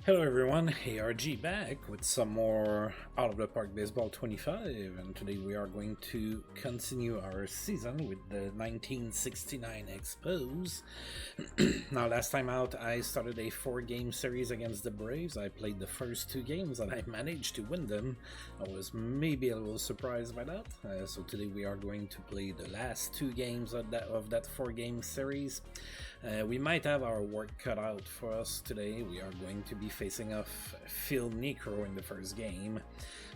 Hello everyone, ARG back with some more Out of the Park Baseball 25, and today we are going to continue our season with the 1969 Expos. Now last time out I started a 4-game series against the Braves. I played the first 2 games and I managed to win them. I was maybe a little surprised by that, so today we are going to play the last 2 games of that 4-game series. We might have our work cut out for us today. We are going to be facing off Phil Necro in the first game.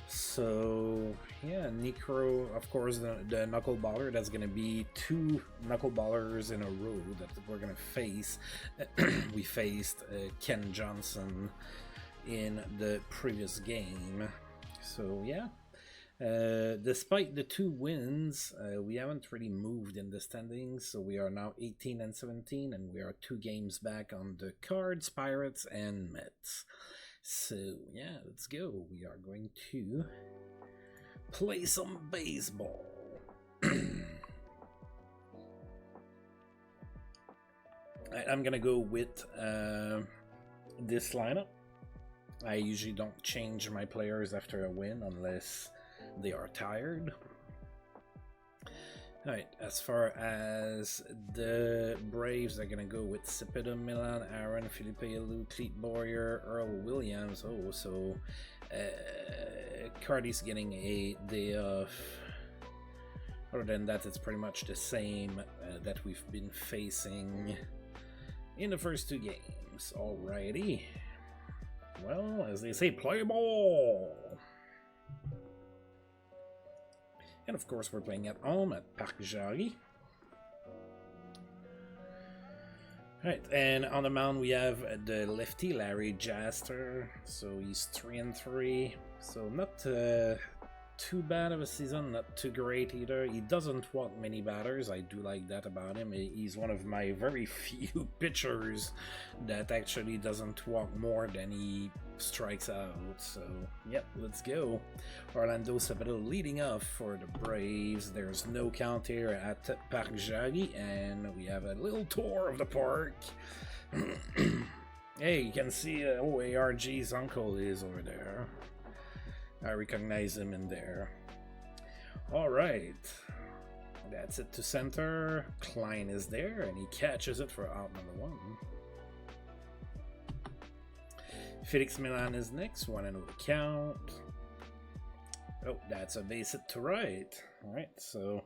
So yeah, Necro, of course, the knuckleballer. That's going to be 2 knuckleballers in a row that we're going to face. We faced Ken Johnson in the previous game. So yeah. Despite the 2 wins, we haven't really moved in the standings, so we are now 18 and 17, and we are 2 games back on the Cards, Pirates, and Mets. So yeah, let's go. We are going to play some baseball. I'm gonna go with this lineup. I usually don't change my players after a win unless they are tired. Alright, as far as the Braves, they're gonna go with Cepeda, Milan, Aaron, Felipe Alou, Cleet Boyer, Earl Williams. Oh, so Cardi's getting a day off. Other than that, it's pretty much the same that we've been facing in the first 2 games. Alrighty. Well, as they say, play ball! And of course, we're playing at home at Parc Jarry. Alright, and on the mound we have the lefty Larry Jaster. So he's 3-3. So not too bad of a season, not too great either. He doesn't walk many batters. I do like that about him. He's one of my very few pitchers that actually doesn't walk more than he strikes out. So yep, let's go. Orlando Cepeda leading off for the Braves. There's no count here at Parc Jarry, and we have a little tour of the park. Hey, you can see ARG's uncle is over there. I recognize him in there. Alright. That's it to center. Klein is there, and he catches it for out number 1. Felix Milan is next, 1-0 the count. Oh, that's a base hit to right. Alright, so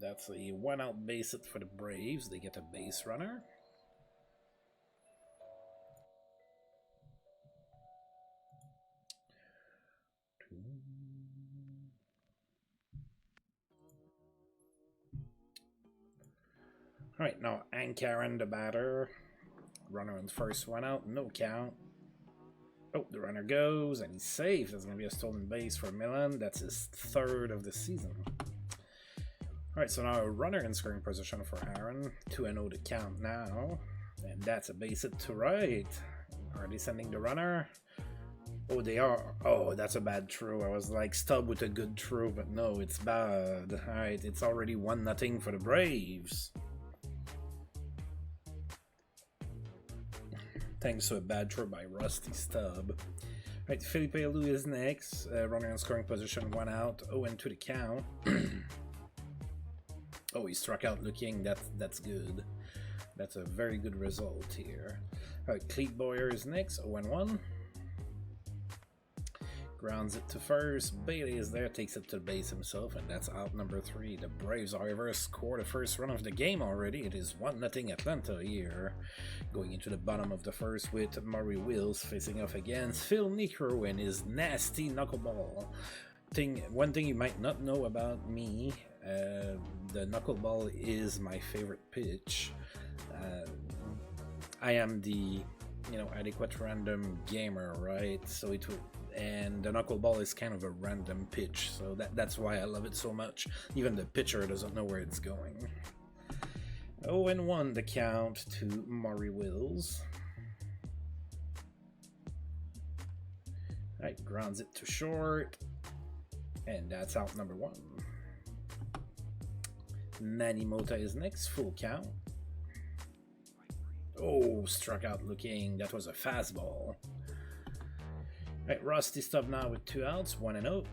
that's a 1-out base hit for the Braves. They get a base runner. Alright, now Ankaran the batter. Runner on the first 1 out, no count. Oh, the runner goes, and he's safe. There's going to be a stolen base for Milan. That's his 3rd of the season. Alright, so now a runner in scoring position for Aaron. 2-0 to count now. And that's a base hit to right. Are they sending the runner? Oh, they are. Oh, that's a bad throw. I was like, stub with a good throw, but no, it's bad. Alright, it's already 1-0 for the Braves. Thanks to a bad throw by Rusty Stubb. Right, Felipe Alou is next. Runner in scoring position, 1 out. 0-2 to count. Oh, he struck out looking. That's good. That's a very good result here. Alright, Cleet Boyer is next. 0-1. Grounds it to first. Bailey is there, takes it to the base himself, and that's out number 3. The Braves, however, scored the first run of the game already. It is 1-0 Atlanta here. Going into the bottom of the first with Murray Wills facing off against Phil Necro and his nasty knuckleball. One thing you might not know about me, the knuckleball is my favorite pitch. I am the adequate random gamer, right? So it will. And the knuckleball is kind of a random pitch, so that's why I love it so much. Even the pitcher doesn't know where it's going. 0-1 the count to Murray Wills. Alright, grounds it to short. And that's out number 1. Manny Mota is next, full count. Oh, struck out looking. That was a fastball. Right, Rusty Stubb now with 2 outs, 1-0.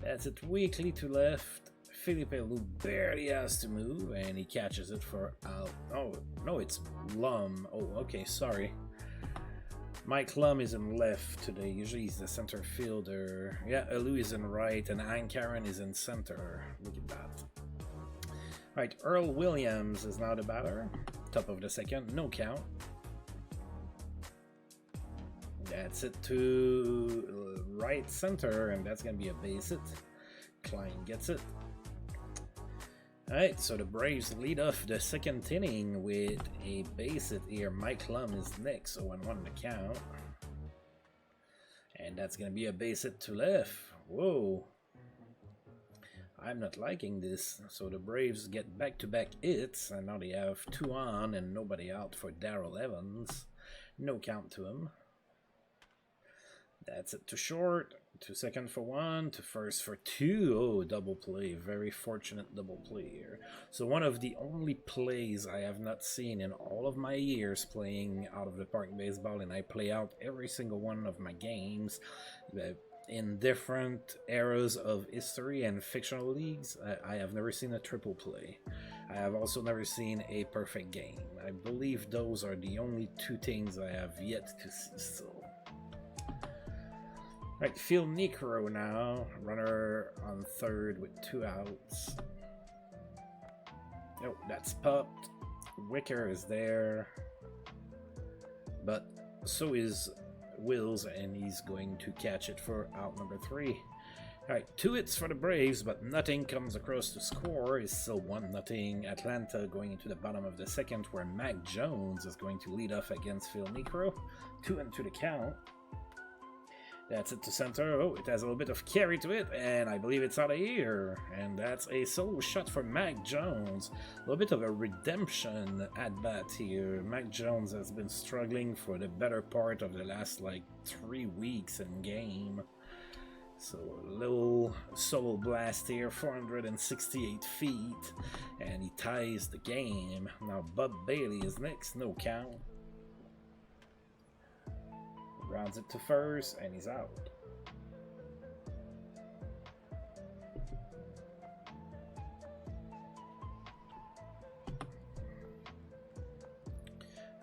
That's it, weakly to left. Felipe Alou barely has to move, and he catches it for out. Oh, no, it's Lum. Oh, okay, sorry. Mike Lum is in left today. Usually he's the center fielder. Yeah, Alou is in right, and Karen is in center. Look at that. Right, Earl Williams is now the batter. Top of the second, no count. That's it to right center, and that's going to be a base hit. Klein gets it. Alright, so the Braves lead off the second inning with a base hit here. Mike Lum is next, 0-1 the count. And that's going to be a base hit to left. Whoa. I'm not liking this. So the Braves get back-to-back hits, and now they have 2 on and nobody out for Darrell Evans. No count to him. That's it to short, to second for 1, to first for 2. Oh, double play. Very fortunate double play here. So one of the only plays I have not seen in all of my years playing out of the park baseball, and I play out every single one of my games in different eras of history and fictional leagues. I have never seen a triple play. I have also never seen a perfect game. I believe those are the only 2 things I have yet to see still. Right, Phil Niekro now, runner on third with 2 outs. Oh, that's popped. Wicker is there, but so is Wills, and he's going to catch it for out number 3. Alright, 2 hits for the Braves, but nothing comes across to score. It's still 1-0 Atlanta going into the bottom of the second, where Mac Jones is going to lead off against Phil Niekro. 2-2 the count. That's it to center. Oh, it has a little bit of carry to it, and I believe it's out of here. And that's a solo shot for Mac Jones. A little bit of a redemption at bat here. Mac Jones has been struggling for the better part of the last, 3 weeks in game. So a little solo blast here, 468 feet, and he ties the game. Now Bub Bailey is next, no count. Grounds it to first, and he's out.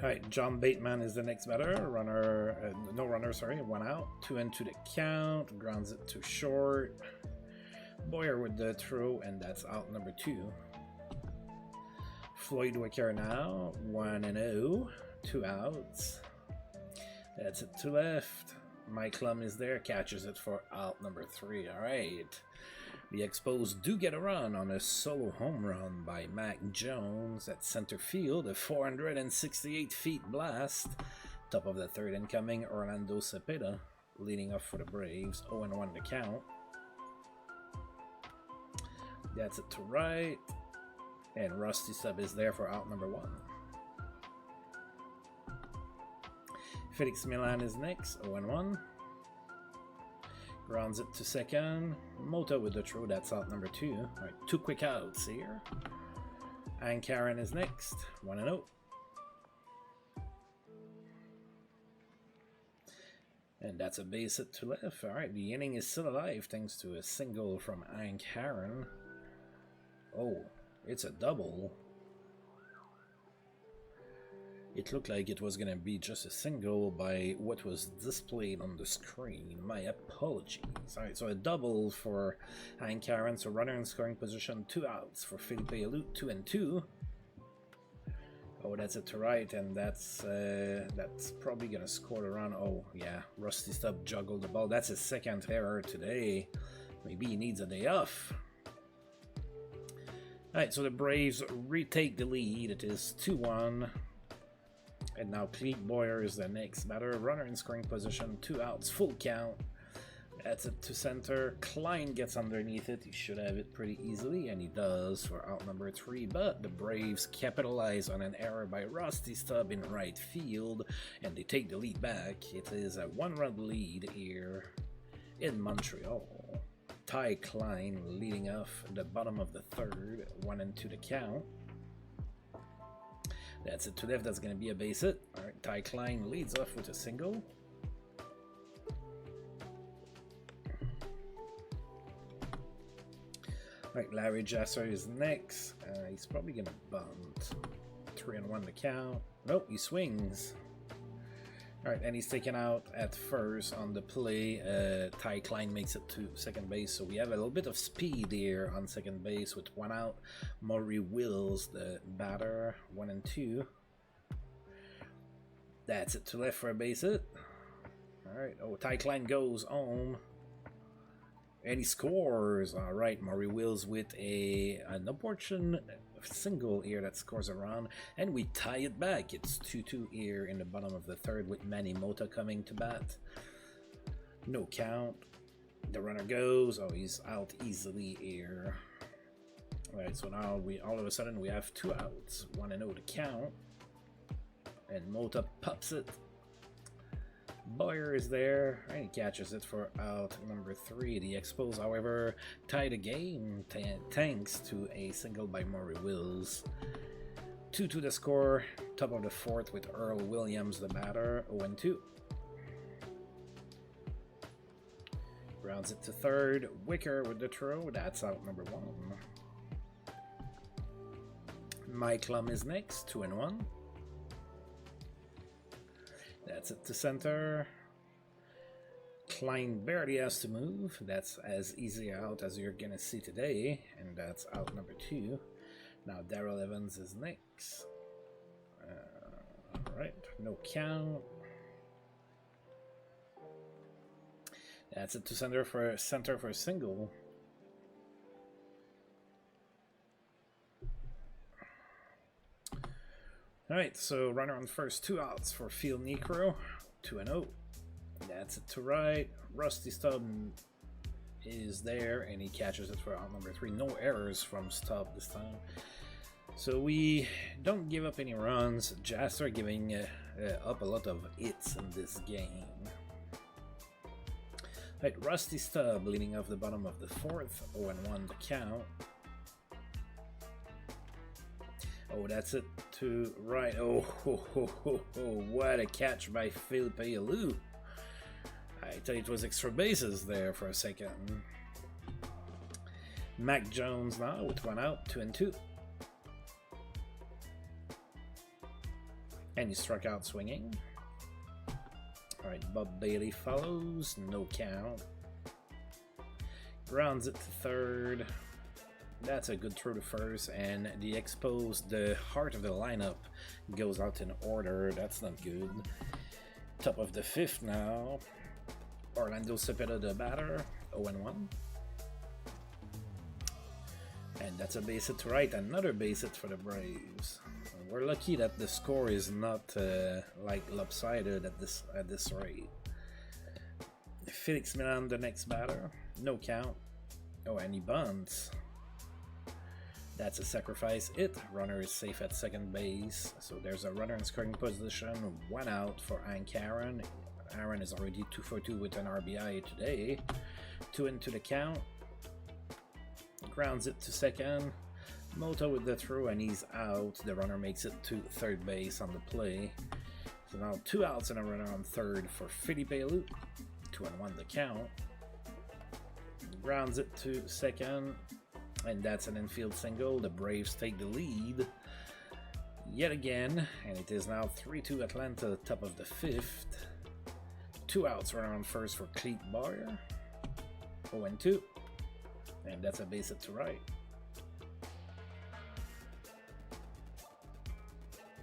Alright, John Bateman is the next batter. No runner, sorry, 1 out. 2-2 the count. Grounds it to short. Boyer with the throw, and that's out number 2. Floyd Wicker now, 1-0. 2 outs. That's it to left. Mike Lum is there, catches it for out number 3. Alright. The Expos do get a run on a solo home run by Mac Jones at center field. A 468 feet blast. Top of the third incoming, Orlando Cepeda leading off for the Braves. 0-1 to count. That's it to right. And Rusty Stubb is there for out number 1. Felix Milan is next, 0-1. Grounds it to second. Mota with the throw, that's out number 2. All right, 2 quick outs here. And Karen is next, 1-0. And that's a base hit to left. All right, the inning is still alive thanks to a single from Hank Aaron. Oh, it's a double. It looked like it was going to be just a single by what was displayed on the screen. My apologies. Alright, so a double for Hank Aaron. So runner in scoring position, 2 outs for Felipe Alou, 2-2. Oh, that's it to right, and that's probably going to score the run. Oh, yeah, Rusty Stubb juggled the ball. That's his 2nd error today. Maybe he needs a day off. Alright, so the Braves retake the lead. It is 2-1. And now Clete Boyer is the next batter. Runner in scoring position, 2 outs, full count. That's it to center. Klein gets underneath it. He should have it pretty easily, and he does for out number 3. But the Braves capitalize on an error by Rusty Stubb in right field, and they take the lead back. It is a 1-run lead here in Montreal. Ty Klein leading off the bottom of the 3rd, 1-2 the count. That's it to left. That's going to be a base hit. All right, Ty Klein leads off with a single. Right, Larry Jasser is next. He's probably gonna bunt. 3-1 the count. Nope, he swings. Alright, and he's taken out at first on the play. Ty Klein makes it to second base, so we have a little bit of speed here on second base with 1 out. Maury Wills, the batter, 1-2. That's it to left for a base hit. Alright, oh, Ty Klein goes home. And he scores. Alright, Maury Wills with an opportune single here that scores a run, and we tie it back. It's 2-2 here in the bottom of the third with Manny Mota coming to bat. No count. The runner goes. Oh, he's out easily here. Alright, so now all of a sudden we have 2 outs. 1-0 to count. And Mota pops it. Boyer is there, and he catches it for out number 3. The Expos, however, tie the game thanks to a single by Maury Wills. 2-2 the score, top of the fourth with Earl Williams, the batter, 0-2. Grounds it to third. Wicker with the throw, that's out number 1. Mike Lum is next, 2-1. That's it to center. Klein barely has to move. That's as easy out as you're gonna see today, and that's out number 2. Now Darrell Evans is next. Alright, no count. That's it to center for a single. Alright, so runner on first, 2 outs for Phil Necro, 2-0. That's it to right. Rusty Stubb is there, and he catches it for out number 3. No errors from Stubb this time. So we don't give up any runs. Jazz are giving up a lot of hits in this game. Right, Rusty Stubb leading off the bottom of the fourth, 0-1 the count. Oh, that's it to right. Oh, what a catch by Philippe Alou. I thought it was extra bases there for a second. Mac Jones now with 1 out, 2-2. And he struck out swinging. Alright, Bob Bailey follows, no count. Grounds it to third. That's a good throw to first, and the Expos, the heart of the lineup, goes out in order. That's not good. Top of the fifth now. Orlando Cepeda, the batter, 0-1. And that's a base hit to right, another base hit for the Braves. We're lucky that the score is not like lopsided at this rate. Felix Milan, the next batter, no count. Oh, and he bunts. That's a sacrifice hit. Runner is safe at second base. So there's a runner in scoring position. 1 out for Hank Aaron. Aaron is already 2 for 2 with an RBI today. 2 into the count. Grounds it to second. Mota with the throw, and he's out. The runner makes it to third base on the play. So now 2 outs and a runner on third for Philippe Alou. 2-1 the count. Grounds it to second. And that's an infield single. The Braves take the lead yet again, and it is now 3-2 Atlanta, top of the fifth. 2 outs, runner on first for Cleet Boyer. 0-2, and that's a base hit to right.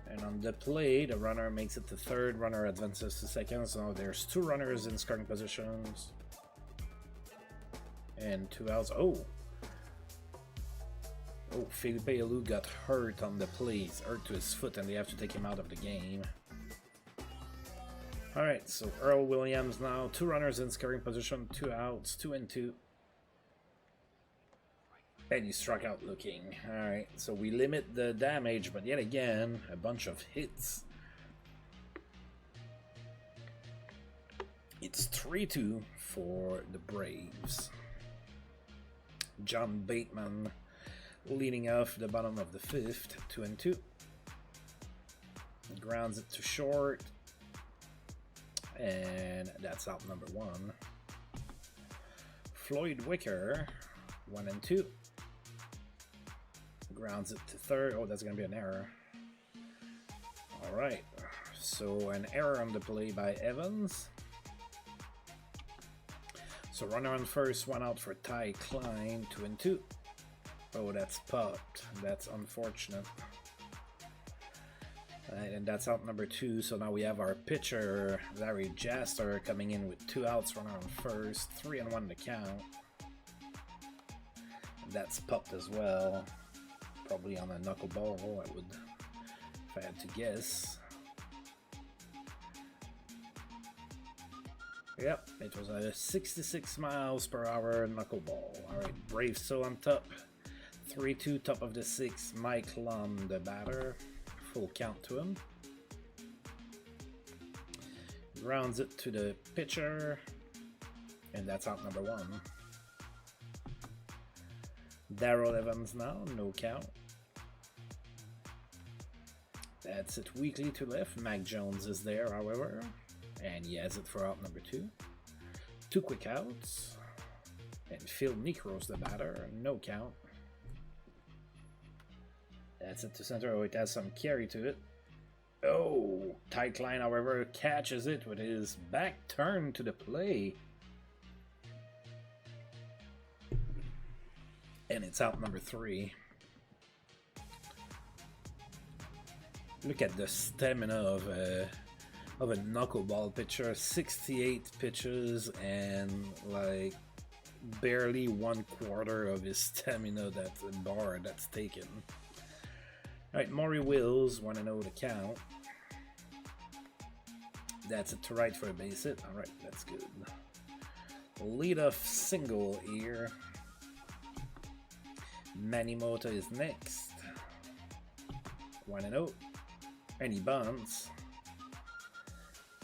And on the play, the runner makes it to third, runner advances to second, so there's 2 runners in scoring positions. And 2 outs. Oh, Philippe Alou got hurt on the play. He's hurt to his foot, and they have to take him out of the game. Alright, so Earl Williams now. 2 runners in scoring position, 2 outs, 2-2. And he struck out looking. Alright, so we limit the damage, but yet again, a bunch of hits. It's 3-2 for the Braves. John Bateman leading off the bottom of the fifth, 2-2. Grounds it to short, and that's out number 1. Floyd Wicker, 1-2. Grounds it to third. Oh, that's going to be an error. Alright, so an error on the play by Evans. So runner on first, one out for Ty Klein, 2-2. Oh, that's popped. That's unfortunate. And that's out number 2. So now we have our pitcher, Larry Jaster, coming in with 2 outs, runner on first, 3-1 to count. And that's popped as well. Probably on a knuckleball, I would, if I had to guess. Yep, it was a 66 miles per hour knuckleball. Alright, Brave so on top. 3-2, top of the 6th. Mike Lum, the batter. Full count to him. Grounds it to the pitcher. And that's out number 1. Darrell Evans now, no count. That's it, weakly to left. Mac Jones is there, however. And he has it for out number 2. 2 quick outs. And Phil Necros, the batter. No count. That's it to center. Oh, it has some carry to it. Oh, Ty Klein, however, catches it with his back turn to the play. And it's out number 3. Look at the stamina of a knuckleball pitcher. 68 pitches and like barely 1/4 of his stamina that's a bar that's taken. Alright, Maury Wills, 1-0 to count. That's it to right for a base hit. Alright, that's good. Leadoff single here. Manny Mota is next. 1-0. And he bunts.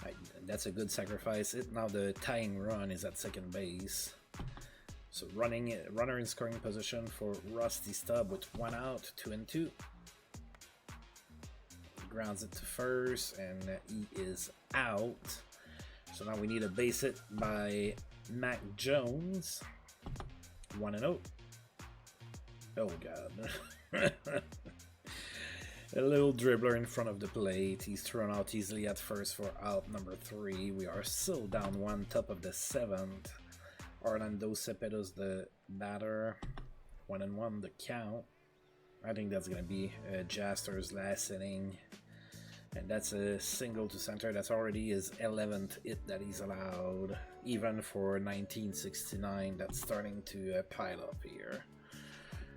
Right, that's a good sacrifice. Now the tying run is at second base. So runner in scoring position for Rusty Stubb with 1 out, 2-2. Grounds it to first, and he is out. So now we need a base hit by Mac Jones. 1-0. Oh god. A little dribbler in front of the plate. He's thrown out easily at first for out number 3. We are still down 1, top of the 7th. Orlando Cepedo's the batter. 1-1 the count. I think that's going to be Jaster's last inning. And that's a single to center. That's already his 11th hit that he's allowed. Even for 1969, that's starting to pile up here.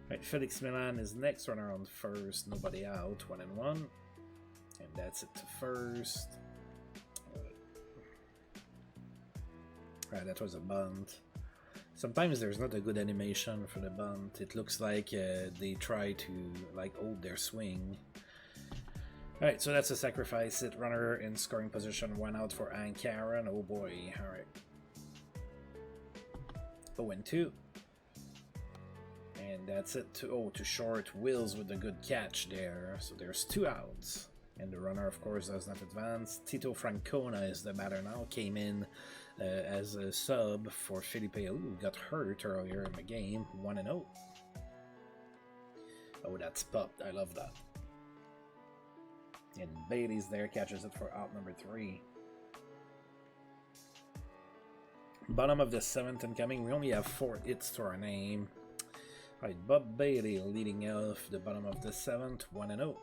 Right, Felix Milan is next, runner on first, nobody out, 1-1. And that's it to first. Right, that was a bunt. Sometimes there's not a good animation for the bunt. It looks like they try to like hold their swing. Alright, so that's a sacrifice. Hit runner in scoring position, 1 out for Hank Aaron. Oh boy, alright. 0-2. And that's it to short. Wills with a good catch there. So there's 2 outs. And the runner, of course, does not advance. Tito Francona is the batter now. Came in as a sub for Felipe, who got hurt earlier in the game. 1-0. Oh, that's popped. I love that. And Bailey's there, catches it for out number 3. Bottom of the 7th incoming. We only have 4 hits to our name. Alright, Bob Bailey leading off the bottom of the 7th, 1-0.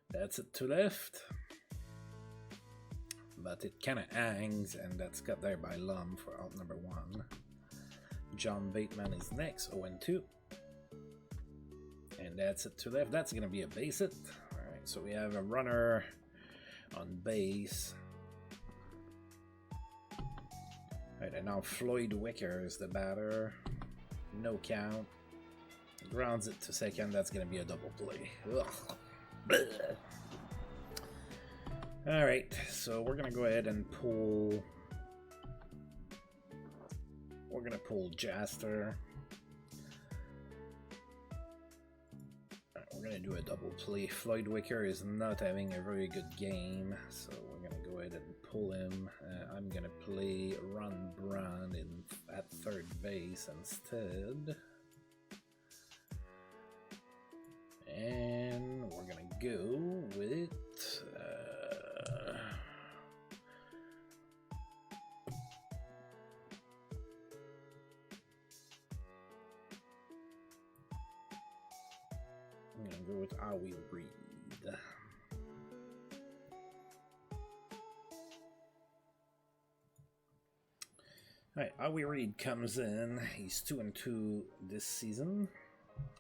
That's it to left. But it kind of hangs, and that's got there by Lum for out number 1. John Bateman is next, 0-2. And that's it to left. That's going to be a base hit. Alright, so we have a runner on base. Alright, and now Floyd Wicker is the batter. No count. Grounds it to second. That's going to be a double play. Alright, so we're going to go ahead and pull... We're going to pull Jaster. We're going to do a double play. Floyd Wicker is not having a very good game, so we're going to go ahead and pull him. I'm going to play Ron Braun at third base instead. And we're gonna go with I'm gonna go with how we read. Alright, Howie Reid comes in. He's 2-2 this season.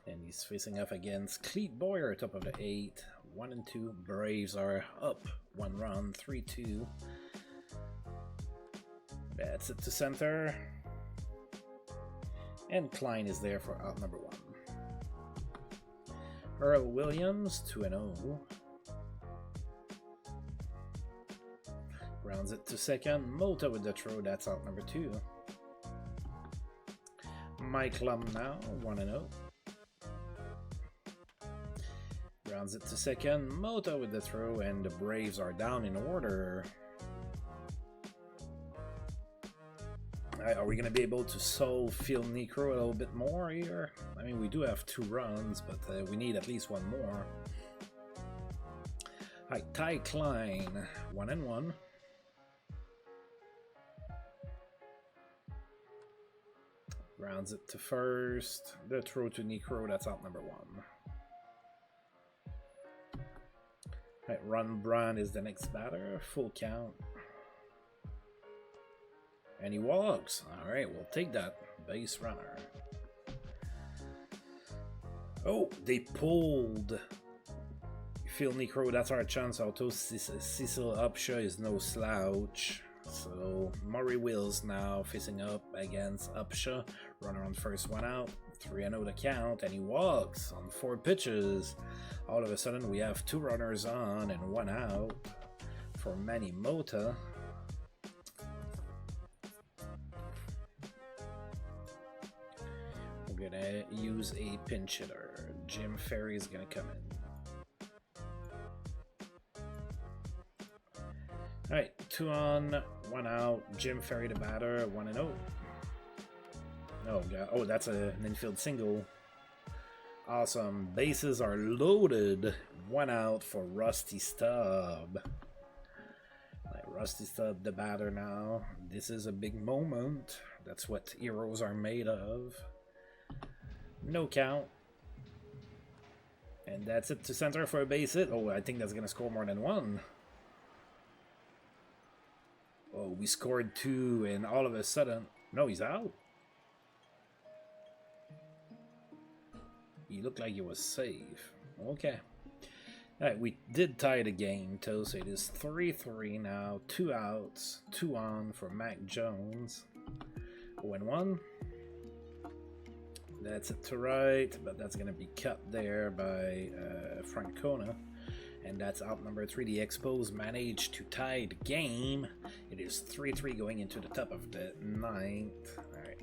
And he's facing off against Cleet Boyer, top of the 8. 1-2. Braves are up 1 run, 3-2. That's it to center. And Klein is there for out number 1. Earl Williams, 2-0. Rounds it to second. Mota with the throw, that's out number 2. Mike Lum now, 1-0. Rounds it to second. Mota with the throw, and the Braves are down in order. Are we going to be able to solve Phil Necro a little bit more here? I mean, we do have 2 runs, but we need at least 1 more. Alright, Ty Klein, 1-1. Rounds it to first. The throw to Necro, that's out number 1. Alright, Ron Brand is the next batter. Full count. And he walks. Alright, we'll take that. Base runner. Oh, they pulled Phil Necro. That's our chance. Auto Cecil Upshaw is no slouch. So Murray Wills now facing up against Upshaw. Runner on first, 1 out. 3-0 the count, and he walks on 4 pitches. All of a sudden we have 2 runners on and 1 out for Manny Mota. We're gonna use a pinch hitter. Jim Ferry is gonna come in. Alright, 2 on, 1 out. Jim Ferry the batter, 1-0. Oh, God. Oh, that's an infield single. Awesome. Bases are loaded. 1 out for Rusty Stubb. Like Rusty Stubb, the batter now. This is a big moment. That's what heroes are made of. No count. And that's it to center for a base hit. Oh, I think that's going to score more than 1. Oh, we scored 2, and all of a sudden... No, he's out. He looked like he was safe. Okay. Alright, we did tie the game, too, so it is 3-3 now. 2 outs, 2 on for Mac Jones. 0-1. That's it to right, but that's going to be cut there by Francona. And that's out number 3. The Expos managed to tie the game. It is 3-3 going into the top of the 9th. Alright.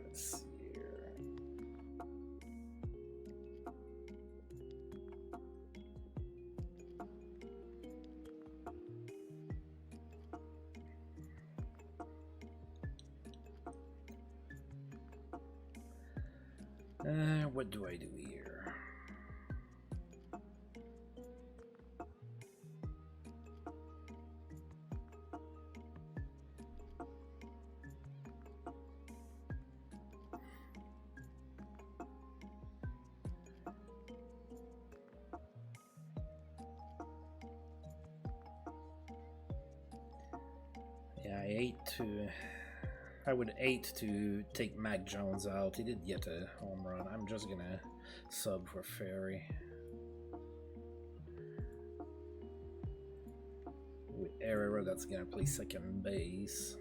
Let's see here. What do I do here? Yeah, I would hate to take Mac Jones out. He did get a home run. I'm just gonna sub for Ferry. With Herrera, that's gonna play second base.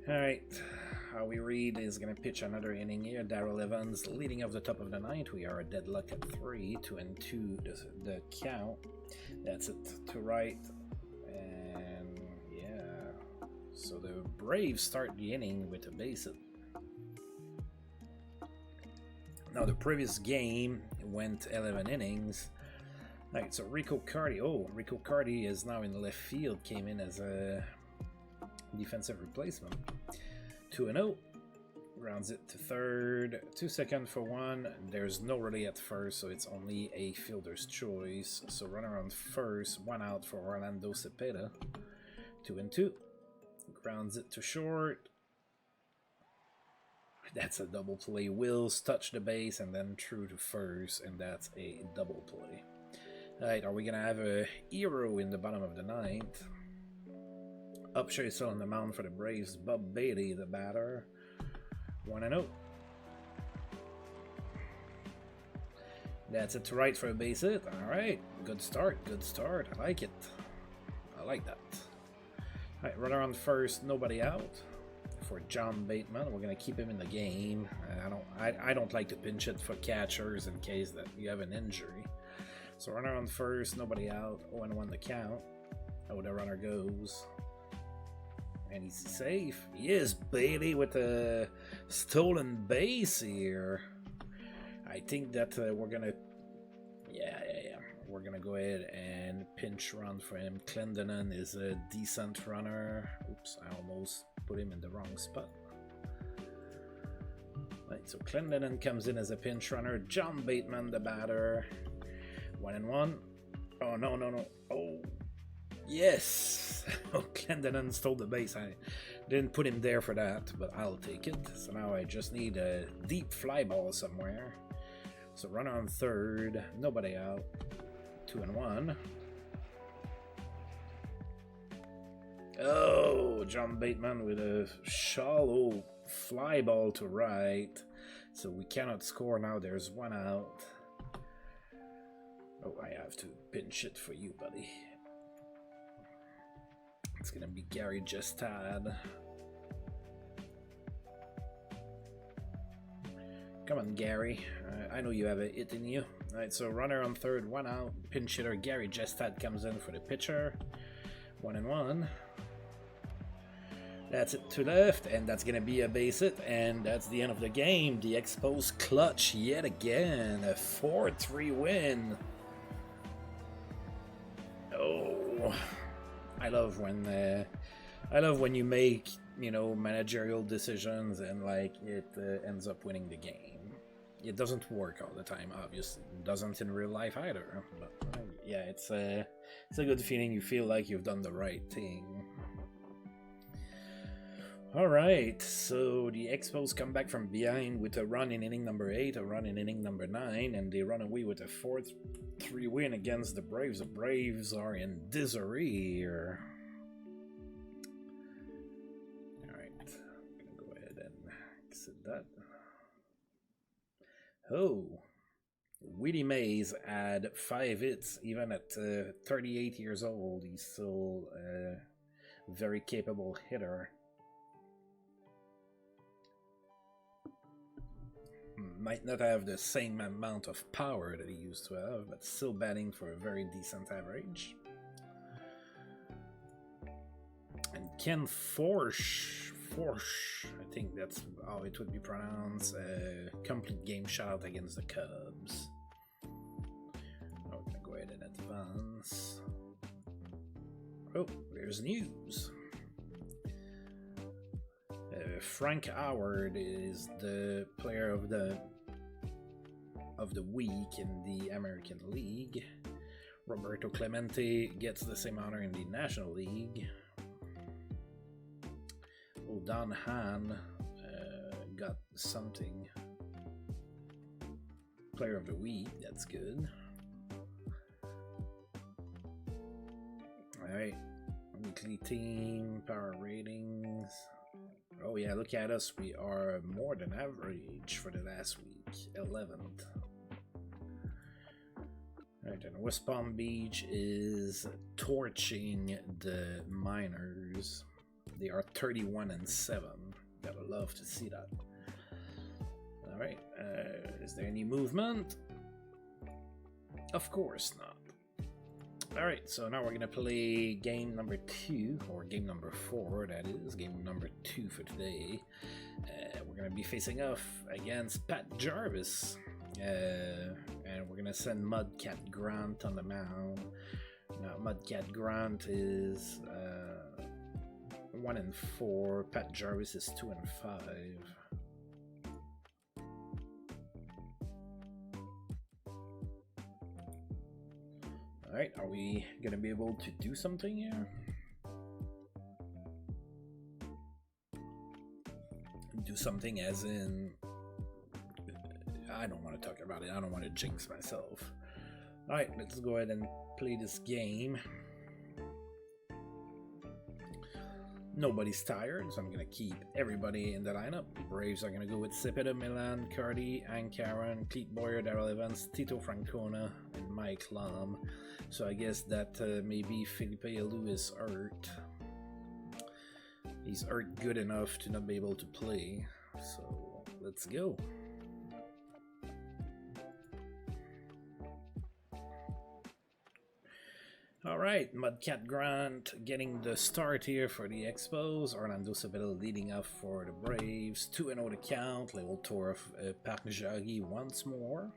Alright, Howie Reid is gonna pitch another inning here. Darrell Evans leading off the top of the 9th. We are deadlock at 3, 2-2 the count. That's it to right. So the Braves start the inning with a base hit. Now the previous game went 11 innings. Alright, so Rico Cardi. Oh, Rico Cardi is now in left field. Came in as a defensive replacement. 2-0. Grounds it to third. 2 seconds for one. There's no relay at first, so it's only a fielder's choice. So runner on first. 1 out for Orlando Cepeda. 2 and 2. Grounds it to short. That's a double play. Wills touch the base and then through to first, and that's a double play. Alright, are we gonna have a hero in the bottom of the ninth? Upshur is still on the mound for the Braves. Bob Bailey, the batter. 1-0. That's it to right for a base hit. Alright, good start, good start. I like it. I like that. Alright, runner on first, nobody out. For John Bateman, we're gonna keep him in the game. I don't like to pinch hit for catchers in case that you have an injury. So runner on first, nobody out. 0-1 the count. Oh, the runner goes. And he's safe. He is, Bailey, with a stolen base here. I think that we're gonna... Yeah. We're gonna go ahead and pinch run for him. Clendenon is a decent runner. Oops, I almost put him in the wrong spot. Right, so Clendenon comes in as a pinch runner. John Bateman, the batter. 1-1. Oh, no. Oh, yes! Oh, Clendenon stole the base. I didn't put him there for that, but I'll take it. So now I just need a deep fly ball somewhere. So runner on third, nobody out. 2-1. Oh, John Bateman with a shallow fly ball to right. So we cannot score now. There's 1 out. Oh, I have to pinch it for you, buddy. It's gonna be Gary Jestad. Come on, Gary. I know you have a hit in you. Alright, so runner on third, 1 out. Pinch hitter Gary Jestad comes in for the pitcher. 1-1. That's it to left, and that's gonna be a base hit, and that's the end of the game. The Expos clutch yet again. A 4-3 win. Oh, I love when you make, you know, managerial decisions and like it ends up winning the game. It doesn't work all the time, obviously. It doesn't in real life either. But yeah, it's a good feeling. You feel like you've done the right thing. All right, so the Expos come back from behind with a run in inning number 8, a run in inning number 9, and they run away with a 4-3 win against the Braves. The Braves are in disarray here. Alright, I'm gonna go ahead and exit that. Oh, Willie Mays had 5 hits, even at 38 years old. He's still a very capable hitter. Might not have the same amount of power that he used to have, but still batting for a very decent average. And Ken Forsch, I think that's how it would be pronounced, complete game shutout against the Cubs. We're gonna go ahead and advance. Oh, there's news. Frank Howard is the player of the week in the American League. Roberto Clemente gets the same honor in the National League. Don Hahn got something. Player of the week, that's good. Alright, weekly team, power ratings. Oh yeah, look at us, we are more than average for the last week, 11th. Alright, and West Palm Beach is torching the Miners. They are 31-7. Gotta love to see that. Alright, is there any movement? Of course not. Alright, so now we're gonna play game number 2, or game number 4, that is, game number 2 for today. We're gonna be facing off against Pat Jarvis, and we're gonna send Mudcat Grant on the mound. Now, Mudcat Grant is 1-4, Pat Jarvis is 2-5. Alright, are we gonna be able to do something here? Do something as in... I don't want to talk about it, I don't want to jinx myself. Alright, let's go ahead and play this game. Nobody's tired, so I'm going to keep everybody in the lineup. Braves are going to go with Cepeda, Milan, Cardi, Ankaran, Cleet Boyer, Darrell Evans, Tito Francona, and Mike Lum. So I guess that maybe Felipe Alou is hurt. He's hurt good enough to not be able to play. So let's go. Alright, Mudcat Grant getting the start here for the Expos. Orlando Cepeda leading off for the Braves. 2-0 to count. Little tour of Parc Jari once more.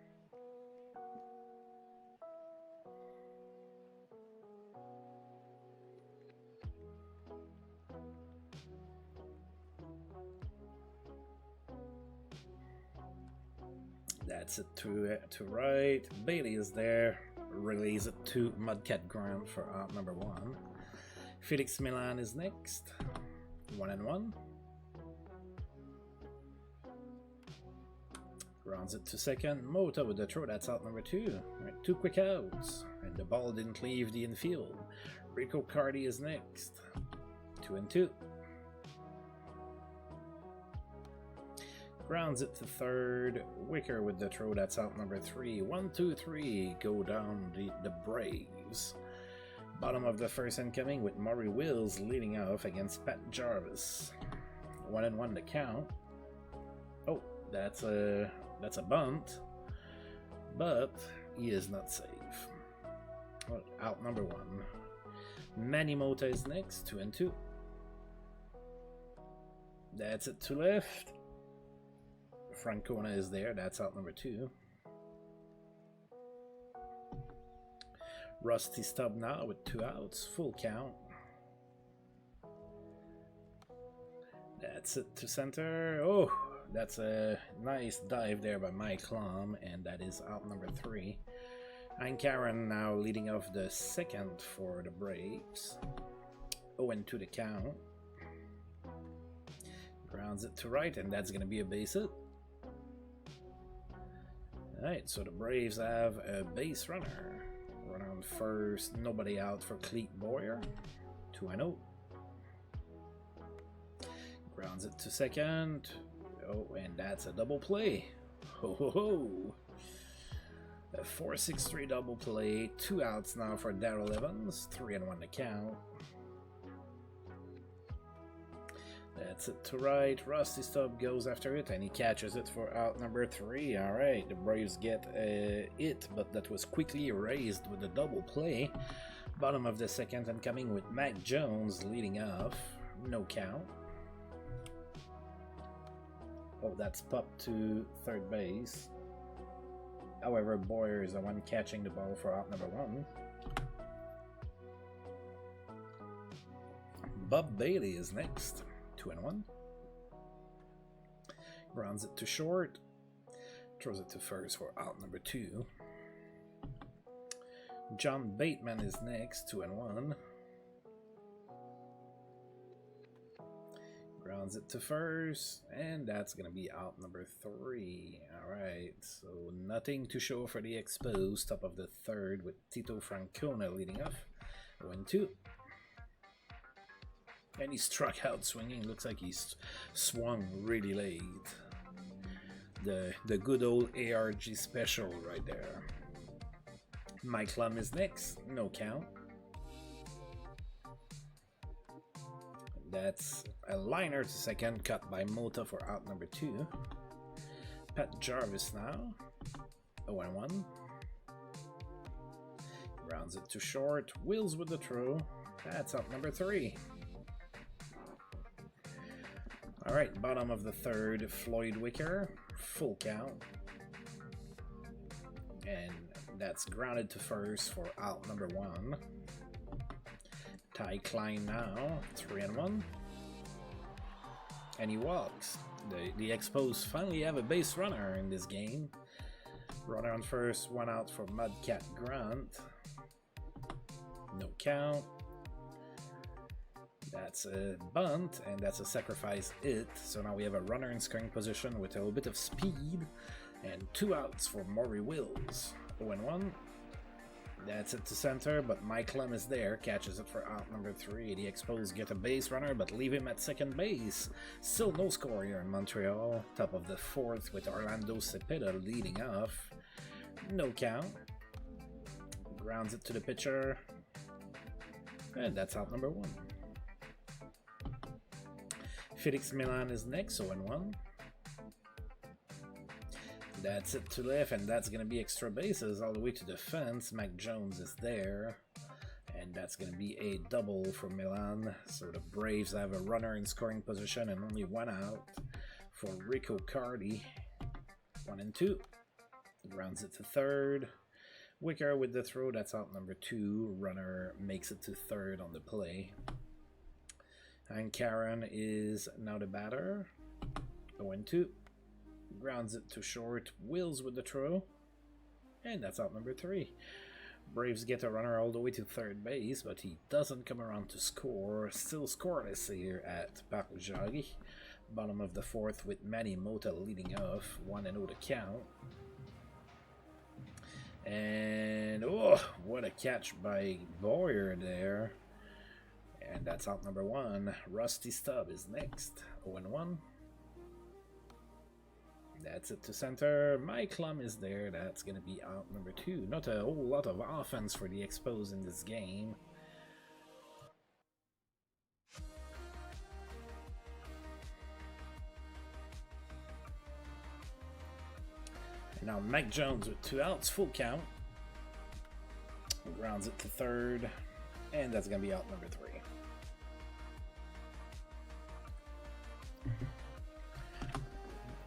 That's it to right. Bailey is there. Release it to Mudcat Grant for out number 1. Felix Milan is next. 1-1. Grounds it to second. Mota with the throw. That's out number 2. Right, 2 quick outs. And the ball didn't leave the infield. Rico Cardi is next. 2-2. Grounds it to third. Wicker with the throw. That's out number 3. 1-2-3. Go down the Braves. Bottom of the first incoming with Maury Wills leading off against Pat Jarvis. 1-1 to count. Oh, that's a bunt. But he is not safe. Well, out number 1. Manny Mota is next. 2-2. That's it to left. Francona is there, that's out number 2. Rusty Stubb now with 2 outs, full count. That's it to center. Oh, that's a nice dive there by Mike Lum, and that is out number 3. Ankaran now leading off the second for the Braves. 0-2 to count. Grounds it to right, and that's going to be a base hit. Alright, so the Braves have a base runner. Run on first, nobody out for Cleet Boyer. 2-0. Grounds it to second. Oh, and that's a double play. Ho ho ho! A 4-6-3 double play. 2 outs now for Darrell Evans. 3-1 to count. That's it to right. Rusty Stubb goes after it and he catches it for out number 3. Alright, the Braves get it, but that was quickly erased with a double play. Bottom of the second incoming with Mac Jones leading off. No count. Oh, that's popped to third base. However, Boyer is the one catching the ball for out number 1. Bob Bailey is next. 2-1. Grounds it to short. Throws it to first for out number 2. John Bateman is next. 2-1. Grounds it to first, and that's going to be out number 3. Alright, so nothing to show for the Expos. Top of the third with Tito Francona leading off. 1-2. And he struck out swinging. Looks like he's swung really late. The good old ARG special right there. Mike Lum is next. No count. That's a liner to second, cut by Mota for out number 2. Pat Jarvis now. 0-1. Rounds it to short. Wills with the throw. That's out number 3. Alright, bottom of the third, Floyd Wicker, full count. And that's grounded to first for out number 1. Ty Klein now, 3-1. And he walks. The Expos finally have a base runner in this game. Runner on first, 1 out for Mudcat Grant. No count. That's a bunt, and that's a sacrifice hit. So now we have a runner in scoring position with a little bit of speed, and 2 outs for Maury Wills. 0-1. That's it to center, but Mike Lum is there, catches it for out number 3. The Expos get a base runner, but leave him at second base. Still no score here in Montreal. Top of the 4th with Orlando Cepeda leading off. No count. Grounds it to the pitcher. And that's out number 1. Felix Milan is next, 0-1. That's it to left, and that's going to be extra bases all the way to the fence. Mac Jones is there, and that's going to be a double for Milan. So the Braves have a runner in scoring position and only 1 out for Rico Cardi. 1-2. Grounds it to third. Wicker with the throw, that's out number 2. Runner makes it to third on the play. And Karen is now the batter. 0-2. Grounds it to short. Wills with the throw. And that's out number 3. Braves get a runner all the way to third base, but he doesn't come around to score. Still scoreless here at Parc Jari. Bottom of the 4th with Manny Mota leading off. 1-0 to count. And oh, what a catch by Boyer there. And that's out number 1. Rusty Stubb is next. 0-1. That's it to center. Mike Lum is there. That's going to be out number 2. Not a whole lot of offense for the Expos in this game. And now Mike Jones with 2 outs, full count. Grounds it to third. And that's going to be out number 3.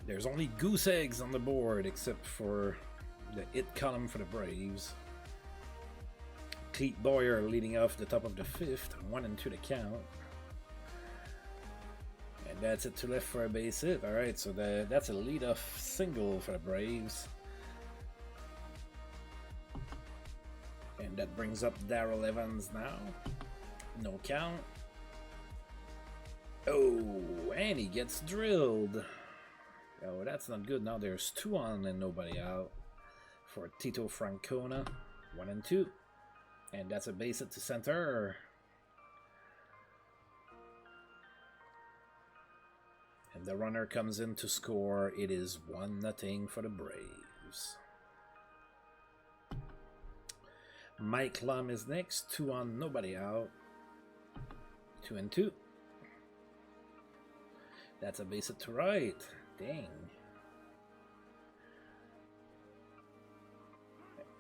There's only goose eggs on the board except for the it column for the Braves. Cleet Boyer leading off the top of the 5th, 1-2 to count. And that's it to left for a base hit. Alright, so that's a leadoff single for the Braves. And that brings up Darrell Evans now. No count. Oh, and he gets drilled. Oh, that's not good. Now there's 2 on and nobody out for Tito Francona. 1-2. And that's a base hit to center. And the runner comes in to score. It is 1-0 for the Braves. Mike Lum is next. 2 on, nobody out. 2-2. That's a base hit to right. Dang.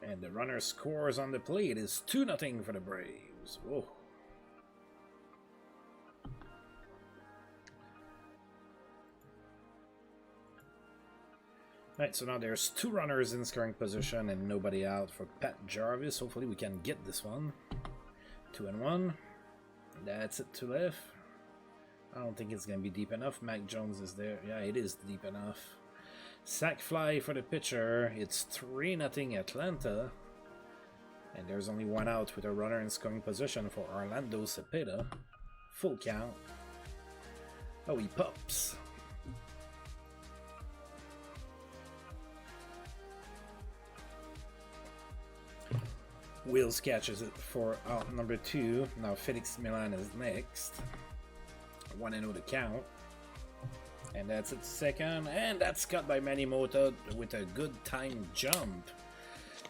And the runner scores on the plate. It is 2-0 for the Braves. Whoa. Alright, so now there's 2 runners in scoring position and nobody out for Pat Jarvis. Hopefully we can get this one. 2-1. That's it to left. I don't think it's going to be deep enough. Mac Jones is there. Yeah, it is deep enough. Sack fly for the pitcher. It's 3-0 Atlanta. And there's only 1 out with a runner in scoring position for Orlando Cepeda. Full count. Oh, he pops. Wills catches it for out number 2. Now Felix Milan is next. 1-0 to count. And that's at second. And that's cut by Manny Mota with a good time jump.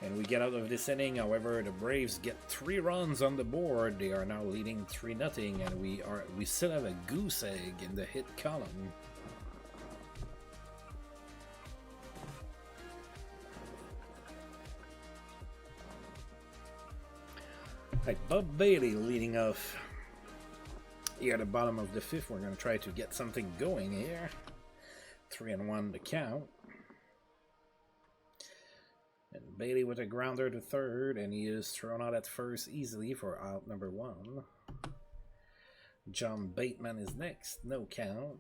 And we get out of this inning. However, the Braves get 3 runs on the board. They are now leading 3-0. And we still have a goose egg in the hit column. Like Bob Bailey leading off here at the bottom of the 5th. We're going to try to get something going here. 3-1 to count. And Bailey with a grounder to third, and he is thrown out at first easily for out number 1. John Bateman is next. No count.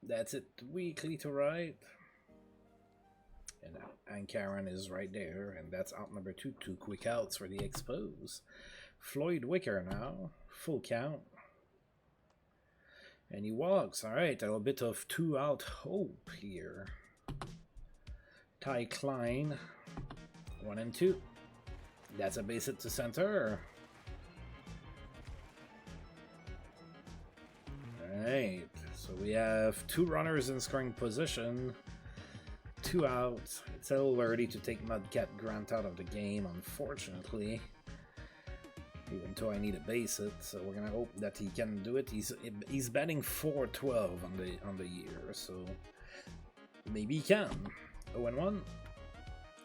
That's it weakly to right. And Karen is right there, and that's out number 2. 2 quick outs for the Expos. Floyd Wicker now, full count. And he walks. Alright, a little bit of 2 out hope here. Ty Klein, 1 and 2. That's a base hit to center. Alright, so we have 2 runners in scoring position. 2 outs. It's a little early to take Mudcat Grant out of the game, unfortunately. Even though I need a base hit, so we're gonna hope that he can do it. He's batting .412 on the year, so maybe he can. 0-1,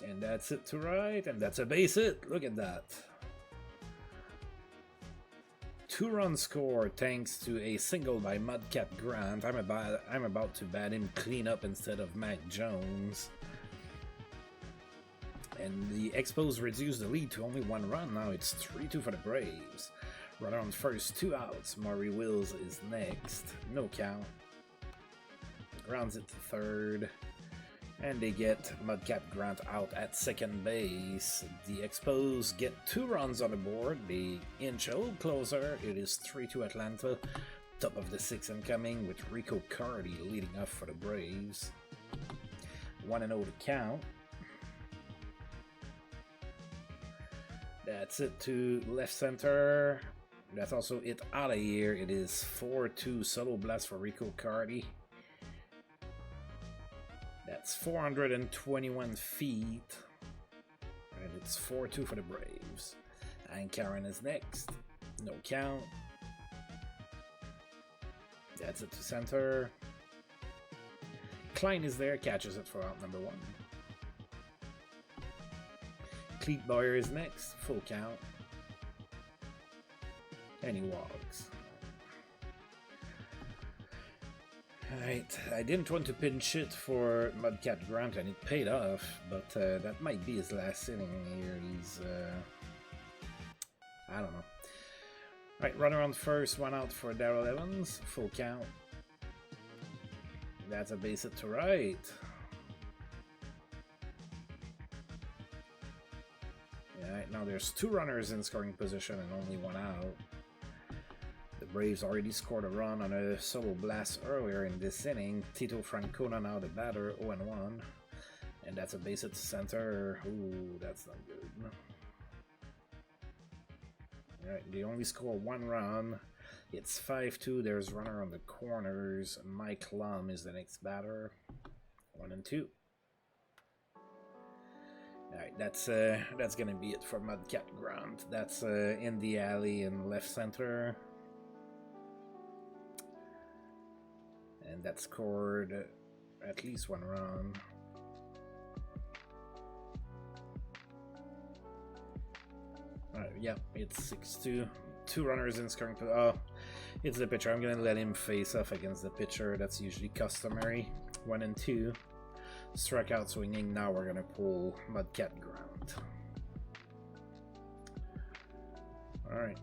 and that's it to right, and that's a base hit. Look at that. 2-run score thanks to a single by Mudcat Grant. I'm about to bat him clean up instead of Mac Jones. And the Expos reduce the lead to only 1 run. Now it's 3-2 for the Braves. Runner on first, 2 outs. Maury Wills is next. No count. Grounds it to third. And they get Mudcat Grant out at second base. The Expos get 2 runs on the board. They inch a little closer. It is 3-2 Atlanta. Top of the 6th incoming with Rico Cardi leading off for the Braves. 1-0 to count. That's it to left center. That's also it out of here. It is 4-2 solo blast for Rico Cardi. That's 421 feet. And it's 4-2 for the Braves. And Karen is next. No count. That's it to center. Klein is there, catches it for out number 1. Cleat Boyer is next, full count. And he walks. Alright, I didn't want to pinch it for Mudcat Grant and it paid off, but that might be his last inning here. He's, I don't know. Alright, runner on first, 1 out for Darrell Evans, full count. That's a base hit to right. Alright, now there's 2 runners in scoring position and only 1 out. The Braves already scored a run on a solo blast earlier in this inning. Tito Francona now the batter, 0-1. And that's a base hit to center. Ooh, that's not good. Alright, they only score 1 run. It's 5-2. There's runner on the corners. Mike Lum is the next batter. 1 and 2. Alright, that's gonna be it for Mudcat Grant. That's in the alley in left center. And that scored at least 1 run. Alright, yeah, it's 6-2. 2 runners in scoring. Oh, it's the pitcher. I'm gonna let him face off against the pitcher. That's usually customary. 1 and 2. Strikeout swinging. Now we're gonna pull Mudcat Grant. Alright.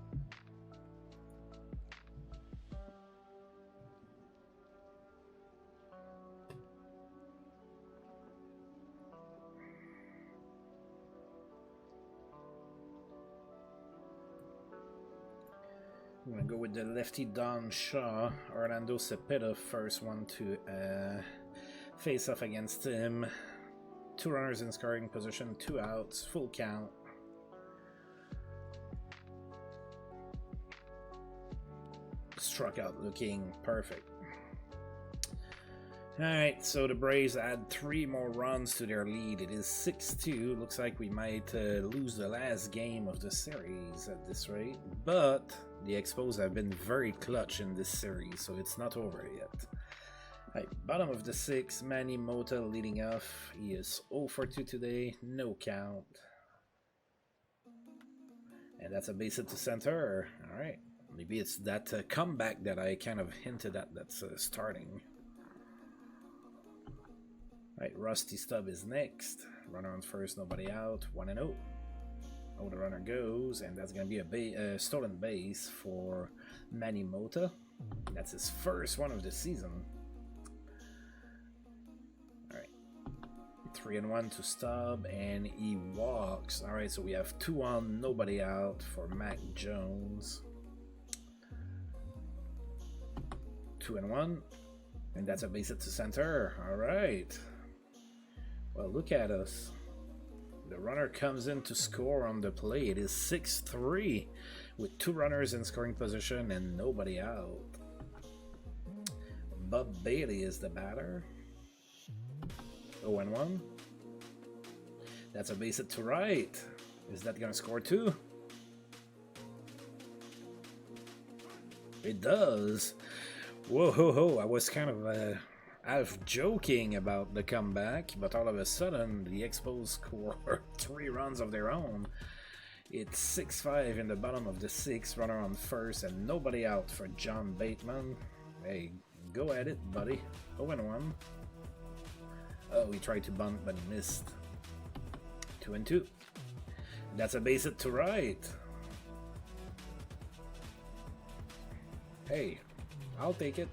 I'm gonna go with the lefty Don Shaw. Orlando Cepeda, first one to face off against him. 2 runners in scoring position, 2 outs, full count. Struck out looking perfect. Alright, so the Braves add 3 more runs to their lead. It is 6-2. Looks like we might lose the last game of the series at this rate. But the Expos have been very clutch in this series, so it's not over yet. Right, bottom of the 6th, Manny Mota leading off. He is 0 for 2 today, no count. And that's a base hit to center. Alright, maybe it's that comeback that I kind of hinted at that's starting. Right, Rusty Stubb is next. Runner on first, nobody out. 1-0. Oh, the runner goes, and that's going to be a stolen base for Manny Mota. That's his first one of the season. Alright. 3-1 to Stubb, and he walks. All right, so we have 2 on, nobody out for Mac Jones. 2-1, and that's a base hit to center. All right. Well, look at us. The runner comes in to score on the play. It is 6-3 with 2 runners in scoring position and nobody out. Bob Bailey is the batter. 0-1. That's a base hit to right. Is that gonna score too? It does. Whoa, ho, ho. I was kind of half joking about the comeback, but all of a sudden the Expos score 3 runs of their own. It's 6-5 in the bottom of the 6th, runner on first, and nobody out for John Bateman. Hey, go at it, buddy. 0-1. Oh, he tried to bunt, but he missed. 2-2. That's a base hit to right. Hey, I'll take it.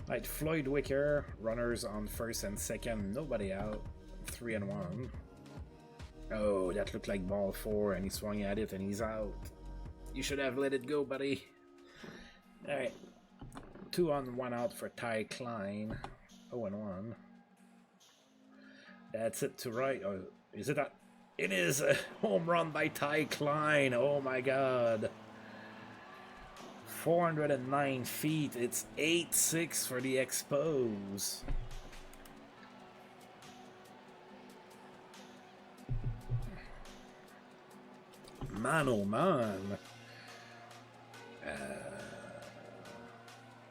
Right, Floyd Wicker, runners on first and second, nobody out. 3-1. Oh, that looked like ball 4, and he swung at it, and he's out. You should have let it go, buddy. All right, 2 on, 1 out for Ty Klein. 0-1. That's it to right. Oh, is it? It is a home run by Ty Klein. Oh my God. 409 feet. It's 8-6 for the Expos. Man, oh man.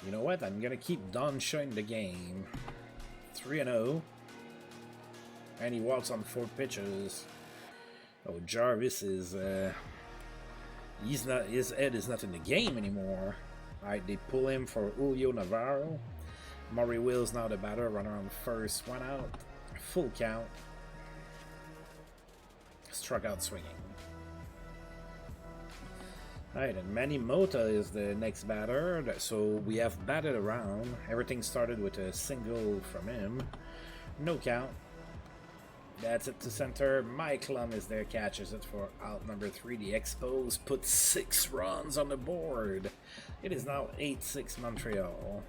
You know what? I'm gonna keep Don showing the game. 3-0. And he walks on 4 pitches. Oh, Jarvis is he's not, his head is not in the game anymore. Alright, they pull him for Julio Navarro. Maury Wills now the batter, runner on first, 1 out. Full count. Struck out swinging. Alright, and Manny Mota is the next batter. So we have batted around. Everything started with a single from him. No count. That's it to center. Mike Lum is there, catches it for out number 3. The Expos put 6 runs on the board. It is now 8-6 Montreal.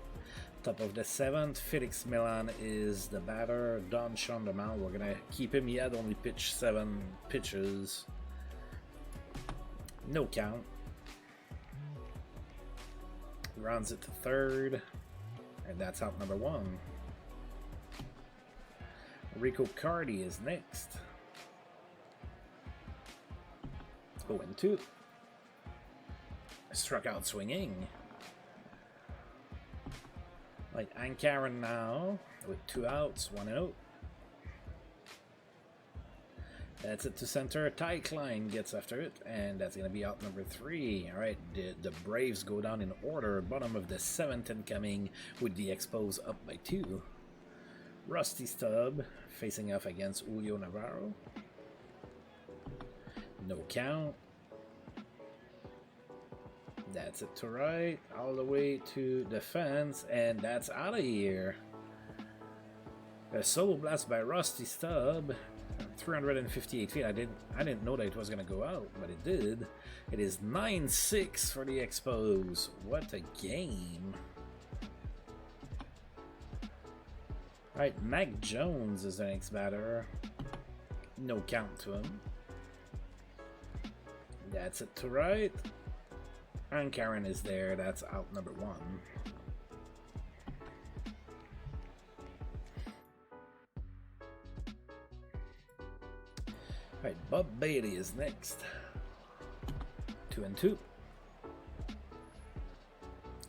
Top of the 7th, Felix Milan is the batter. Don Sean the mound. We're gonna keep him. He had only pitched 7 pitches. No count. Rounds it to 3rd, and that's out number 1. Rico Cardi is next. 0-2. Struck out swinging. Like Ankaran now with 2 outs, 1-0. That's it to center. Ty Klein gets after it, and that's going to be out number 3. All right, the Braves go down in order. Bottom of the 7th incoming with the Expos up by 2. Rusty Stubb facing off against Julio Navarro. No count. That's it to right, all the way to the fence, and that's out of here. A solo blast by Rusty Stubb. 358 feet. I didn't know that it was gonna go out, but it did. It is 9-6 for the Expos. What a game. Alright, Mac Jones is the next batter. No count to him. That's it to right. And Karen is there. That's out number 1. Alright, Bob Bailey is next. 2-2.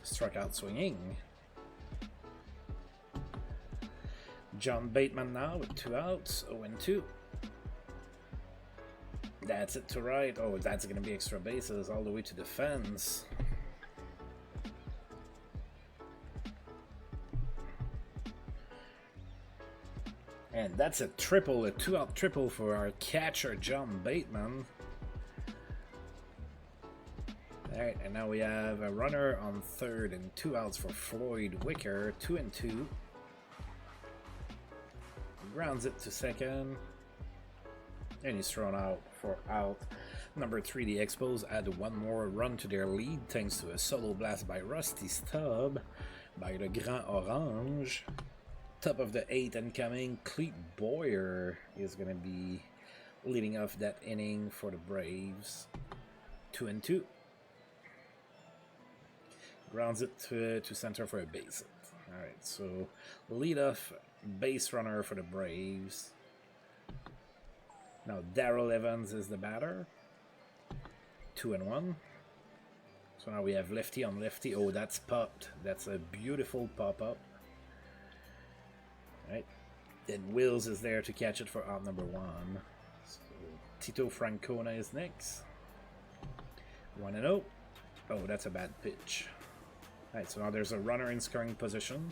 Struck out swinging. John Bateman now with 2 outs, 0-2. That's it to right. Oh, that's going to be extra bases all the way to the fence. And that's a triple, a 2-out triple for our catcher, John Bateman. Alright, and now we have a runner on 3rd and 2 outs for Floyd Wicker, 2-2. grounds it to second, and he's thrown out for out. Number 3, the Expos add one more run to their lead thanks to a solo blast by Rusty Stubb by Le Grand Orange. Top of the 8th incoming, Cleet Boyer is going to be leading off that inning for the Braves. 2-2. Grounds it to center for a base hit. Alright, so lead off base runner for the Braves. Now Darrell Evans is the batter. 2-1. So now we have lefty on lefty. Oh, that's popped. That's a beautiful pop-up. Right. Then Wills is there to catch it for out number 1. So Tito Francona is next. 1-0. Oh, that's a bad pitch. Alright, so now there's a runner in scoring position.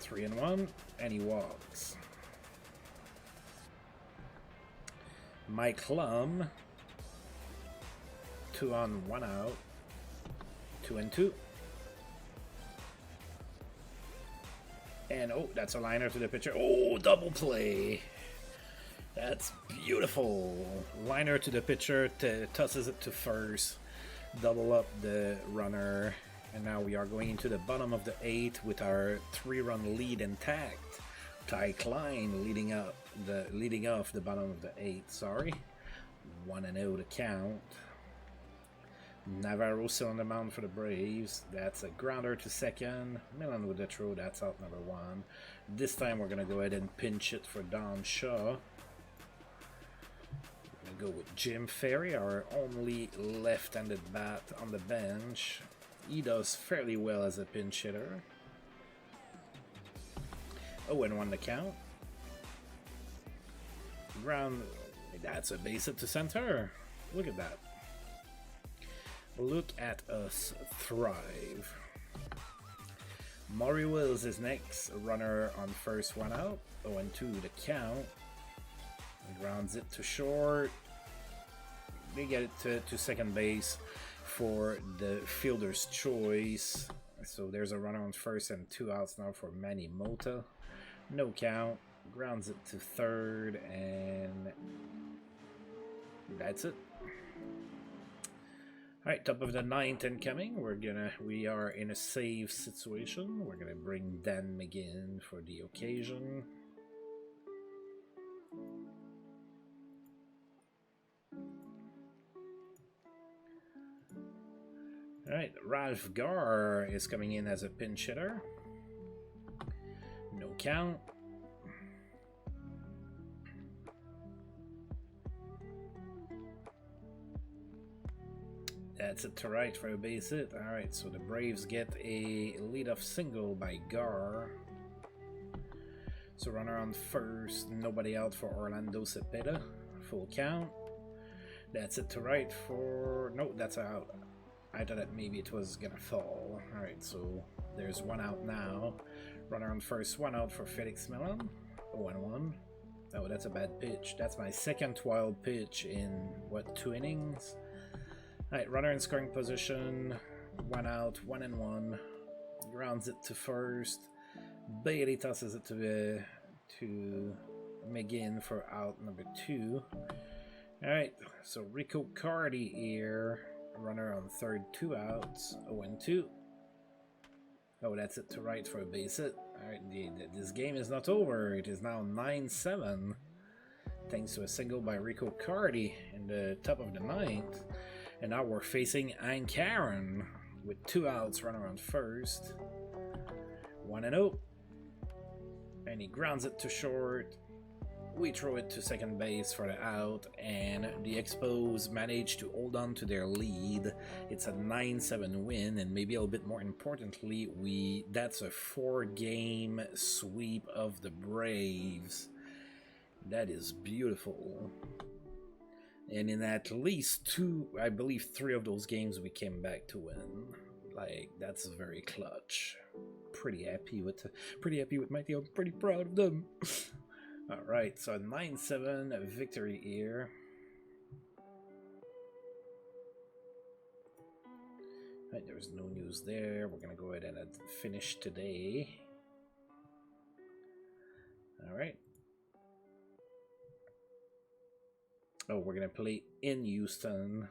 3-1, and he walks. Mike Lum. 2 on, 1 out. 2-2. And oh, that's a liner to the pitcher. Oh, double play. That's beautiful. Liner to the pitcher, tosses it to first. Double up the runner. And now we are going into the bottom of the 8th with our 3-run lead intact. Ty Klein leading off the bottom of the 8th. Sorry. 1-0 to count. Navarro still on the mound for the Braves. That's a grounder to second. Millen with the throw. That's out number 1. This time we're going to go ahead and pinch it for Don Shaw. We're going to go with Jim Ferry, our only left-handed bat on the bench. He does fairly well as a pinch hitter. 0-1 the count. Ground. That's a base hit to center. Look at that. Look at us thrive. Maury Wills is next. A runner on first, 1 out. 0-2 the count. Grounds it to short. They get it to second base for the fielder's choice. So there's a runner on first and 2 outs now for Manny Mota. No count. Grounds it to third, and that's it. Alright, top of the 9th incoming. We are in a save situation. We're gonna bring Dan McGinn for the occasion. Alright, Ralph Garr is coming in as a pinch hitter. No count. That's it to right for a base hit. Alright, so the Braves get a leadoff single by Garr. So runner on first, nobody out for Orlando Cepeda. Full count. That's it to right for... No, that's out. I thought that maybe it was gonna fall. Alright, so there's 1 out now. Runner on first, 1 out for Felix Millen. 0-1. Oh, that's a bad pitch. That's my second wild pitch in, what, 2 innings? Alright, runner in scoring position. 1 out, 1-1. Grounds it to first. Bailey tosses it to McGinn for out number 2. Alright, so Rico Cardi here. Runner on third, 2 outs. 0-2. Oh, that's it to right for a base hit. Alright, this game is not over. It is now 9-7. Thanks to a single by Rico Cardi in the top of the 9th. And now we're facing Karen with 2 outs, runner on first. 1-0. And he grounds it to short. We throw it to second base for the out, and the Expos manage to hold on to their lead. It's a 9-7 win, and maybe a little bit more importantly, that's a 4-game sweep of the Braves. That is beautiful. And in at least 2, I believe 3 of those games we came back to win. Like, that's very clutch. Pretty happy with my team. I'm pretty proud of them. Alright, so a 9-7 victory here. Right, there's no news there. We're gonna go ahead and finish today. All right. Oh, we're going to play in Houston.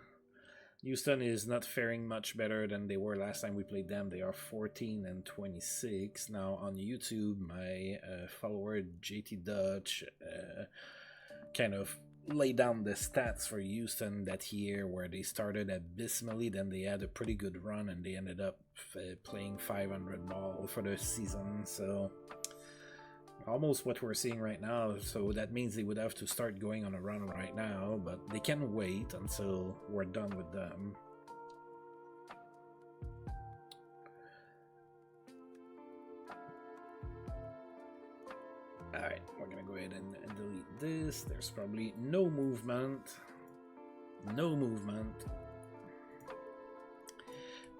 Houston is not faring much better than they were last time we played them. They are 14-26. Now on YouTube, my follower JT Dutch kind of laid down the stats for Houston that year, where they started abysmally, then they had a pretty good run, and they ended up playing 500 ball for the season. So almost what we're seeing right now. So that means they would have to start going on a run right now, but they can wait until we're done with them. Alright, we're gonna go ahead and delete this. There's probably no movement. No movement.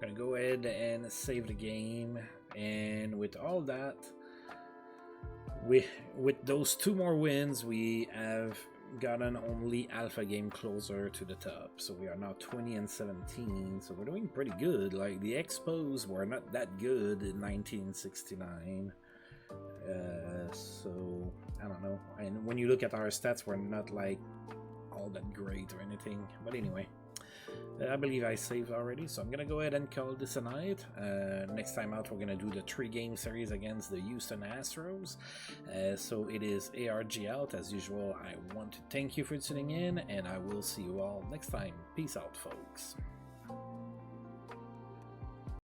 I'm gonna go ahead and save the game, and with all that, with those 2 more wins, we have gotten only alpha game closer to the top. So we are now 20-17. So we're doing pretty good. Like, the Expos were not that good in 1969. So I don't know. And when you look at our stats, we're not like all that great or anything. But anyway. I believe I saved already, so I'm going to go ahead and call this a night. Next time out, we're going to do the 3-game series against the Houston Astros. So it is ARG out. As usual, I want to thank you for tuning in, and I will see you all next time. Peace out, folks.